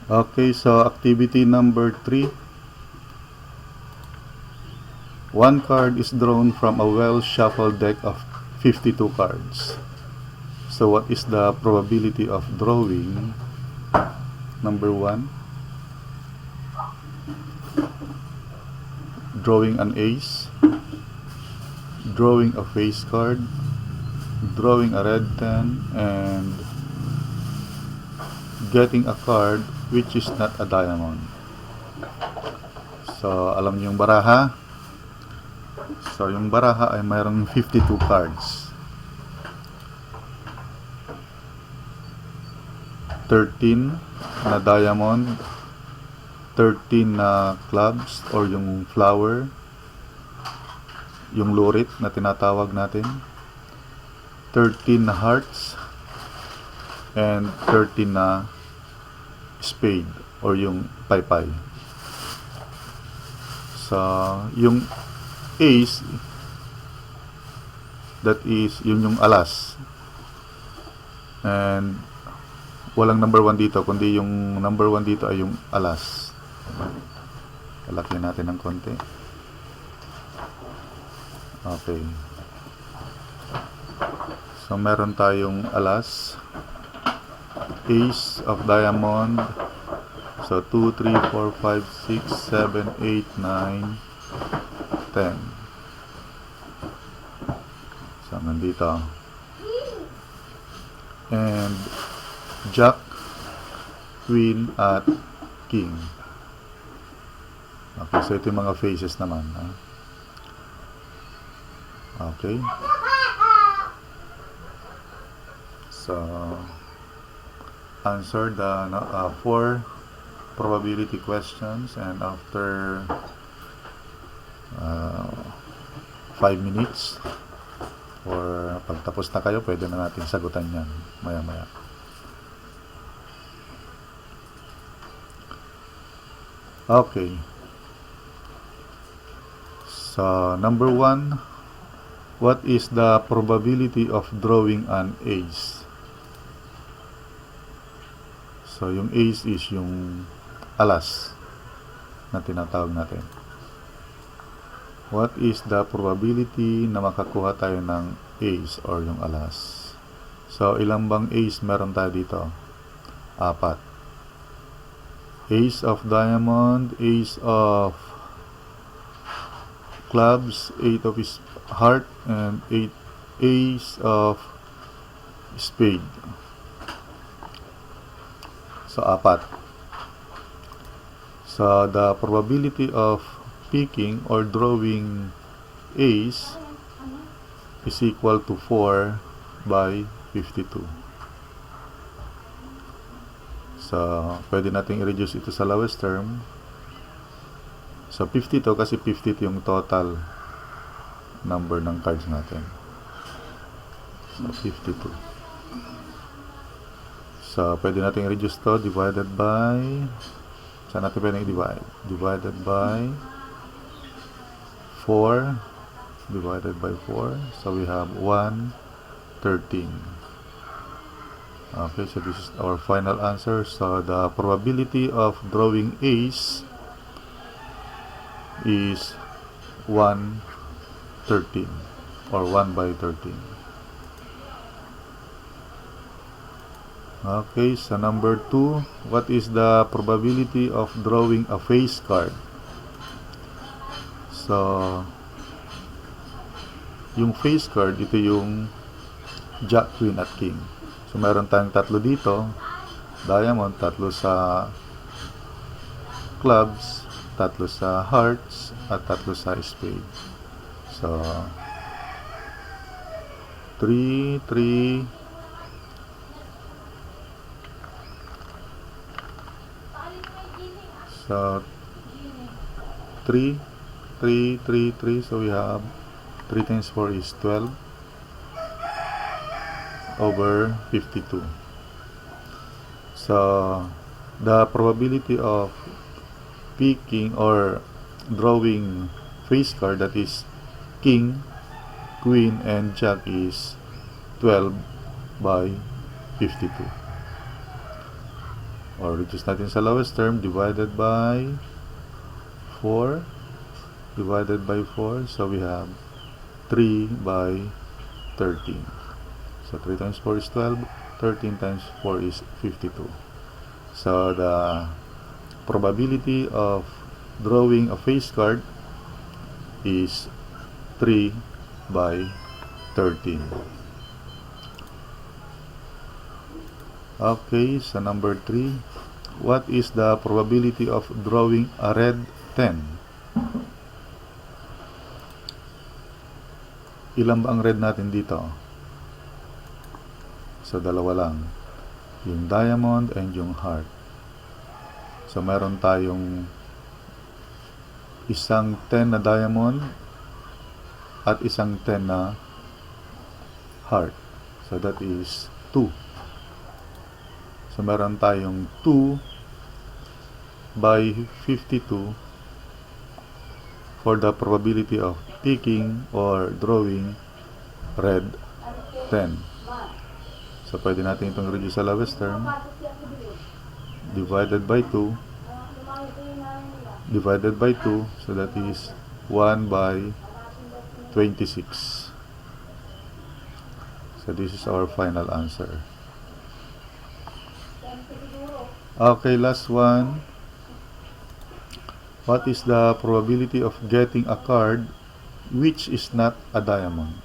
Okay, so activity number 3. One card is drawn from a well-shuffled deck of 52 cards. So what is the probability of drawing? Number 1, drawing an ace, drawing a face card, drawing a red 10, and getting a card which is not a diamond. So alam niyo yung baraha? So yung baraha ay mayroong 52 cards. 13 na diamond, 13 na clubs or yung flower, yung lurit na tinatawag natin, 13 na hearts, and 13 na spade or yung paypay. So yung ace, that is yung alas, and walang number 1 dito, kundi yung number 1 dito ay yung alas. Palaki natin ng konti. Okay. So meron tayong alas, ace of diamond. So 2, 3, 4, 5, 6, 7, 8, 9, 10. So nandito. And Jack, Queen, at King. Okay, so ito yung mga faces naman. Ha? Okay. So, answer the 4 probability questions, and after 5 minutes, or pagtapos na kayo, pwede na natin sagutan yan maya-maya. Okay. So, number 1, what is the probability of drawing an ace? So, yung ace is yung alas na tinatawag natin. What is the probability na makakuha tayo ng ace or yung alas? So, ilang bang ace meron tayo dito? 4. Ace of diamond, ace of clubs, 8 of his heart, and 8 ace of spade. So 4. So the probability of picking or drawing ace is equal to 4 by 52. So, pwede natin i-reduce ito sa lowest term. So, 52 kasi 50 yung total number ng cards natin. So, 52. So, pwede natin i-reduce to divided by, saan natin pwede i-divide? Divided by 4 divided by 4. So, we have 1/13. Okay, so this is our final answer. So the probability of drawing ace is 1/13 or 1 by 13. Okay, so number 2, what is the probability of drawing a face card? So yung face card, ito yung Jack, Queen, at King. So, meron tayong 3 dito, diamond, 3 sa clubs, 3 sa hearts, at 3 sa spade. So, 3, 3, so 3, 3, 3, 3, so we have 3 times 4 is 12 over 52. So the probability of picking or drawing face card, that is King, Queen, and Jack, is 12 by 52. or reduce natin sa lowest term, divided by 4, so we have 3 by 13. So 3 times 4 is 12, 13 times 4 is 52. So the probability of drawing a face card is 3 by 13. Okay, so number 3. What is the probability of drawing a red 10? Ilan ba ang red natin dito? So, dalawa lang. Yung diamond and yung heart. So, meron tayong isang 10 na diamond at isang 10 na heart. So, that is 2. So, meron tayong 2 by 52 for the probability of picking or drawing red 10. So, pwede natin itong reduce sa lowest term. Divided by 2. Divided by 2. So, that is 1 by 26. So, this is our final answer. Okay, last one. What is the probability of getting a card which is not a diamond?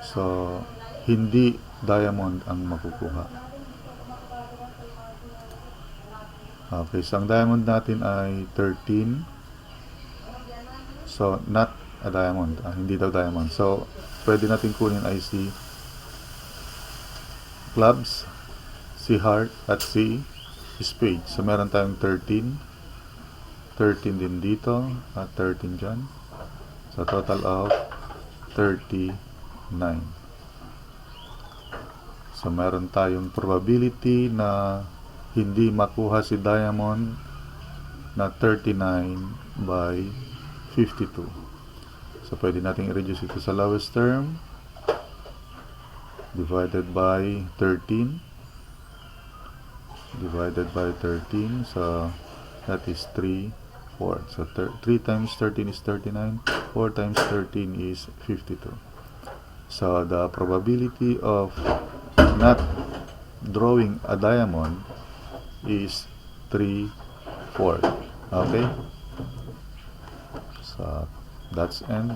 So, hindi diamond ang makukuha. Okay, so ang diamond natin ay 13. So, not a diamond. Hindi daw diamond. So, pwede natin kunin ay si clubs, si heart, at si spade. So, meron tayong 13. 13 din dito, at 13 dyan. So, total of 39. So, meron tayong probability na hindi makuha si diamond na 39 by 52. So, pwede natin i-reduce ito sa lowest term. Divided by 13. Divided by 13. So, that is 3, 4. So, 3 times 13 is 39. 4 times 13 is 52. So, the probability of not drawing a diamond is 3, 4. Okay? So, that's end.